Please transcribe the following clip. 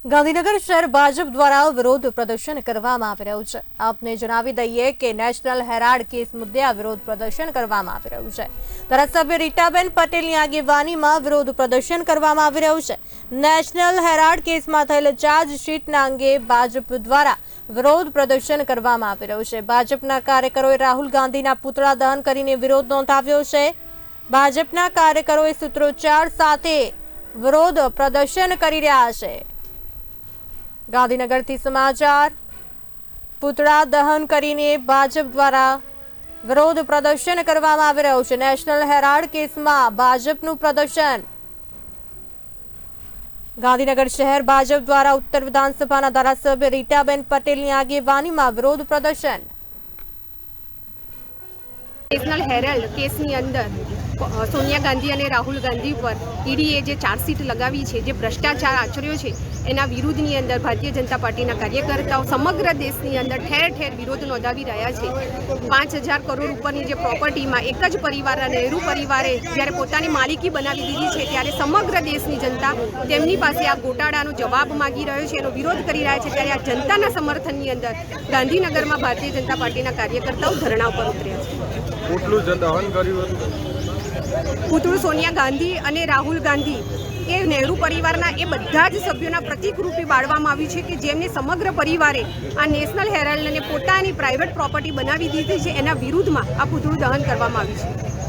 ગાંધીનગર શહેર ભાજપ દ્વારા વિરોધ પ્રદર્શન કરવામાં આવી રહ્યું છે। આપને જણાવી દઈએ કે નેશનલ હેરાલ્ડ કેસ મુદ્દે આ વિરોધ પ્રદર્શન કરવામાં આવી રહ્યું છે। ધારાસભ્ય રીટાબેન પટેલની આગેવાનીમાં વિરોધ પ્રદર્શન કરવામાં આવી રહ્યું છે। નેશનલ હેરાલ્ડ કેસમાં થયેલ ચાર્જશીટના અંગે ભાજપ દ્વારા વિરોધ પ્રદર્શન કરવામાં આવી રહ્યું છે। ભાજપના કાર્યકરોએ રાહુલ ગાંધીના પુતળા દહન કરીને વિરોધ નોંધાવ્યો છે। ભાજપના કાર્યકરોએ સૂત્રોચ્ચાર સાથે વિરોધ પ્રદર્શન કરી રહ્યા છે। ગાંધીનગરથી સમાચાર। પુતળા દહન કરીને ભાજપ દ્વારા વિરોધ પ્રદર્શન કરવામાં આવી રહ્યું છે। નેશનલ હેરાલ્ડ કેસમાં ભાજપનું પ્રદર્શન। ગાંધીનગર શહેર ભાજપ દ્વારા ઉત્તર વિધાનસભાના ધારાસભ્ય રીટાબેન પટેલની આગેવાનીમાં વિરોધ પ્રદર્શન। નેશનલ હેરાલ્ડ કેસની અંદર સોનિયા ગાંધી અને રાહુલ ગાંધી પર ઈડીએ જે ચાર્જશીટ લગાવી છે, જે ભ્રષ્ટાચાર આચર્યો છે, એના વિરુદ્ધની અંદર ભારતીય જનતા પાર્ટીના કાર્યકર્તાઓ સમગ્ર દેશની અંદર ઠેર ઠેર વિરોધ નોંધાવી રહ્યા છે। 5,000 કરોડ ઉપરની જે પ્રોપર્ટીમાં એક જ પરિવાર નહેરુ પરિવારે જ્યારે પોતાની માલિકી બનાવી દીધી છે, ત્યારે સમગ્ર દેશની જનતા તેમની પાસે આ ગોટાળાનો જવાબ માગી રહ્યો છે, એનો વિરોધ કરી રહ્યા છે। ત્યારે આ જનતાના સમર્થનની અંદર ગાંધીનગરમાં ભારતીય જનતા પાર્ટીના કાર્યકર્તાઓ ધરણા ઉપર ઉતર્યા છે। પુતળું સોનિયા ગાંધી અને રાહુલ ગાંધી એ નહેરુ પરિવારના એ બધા જ સભ્યોના પ્રતિકરૂપે બાળવામાં આવ્યું છે કે જેમને સમગ્ર પરિવારે આ નેશનલ હેરાલ્ડને પોતાની પ્રાઇવેટ પ્રોપર્ટી બનાવી દીધી છે, એના વિરુદ્ધમાં આ પુતળું દહન કરવામાં આવ્યું છે।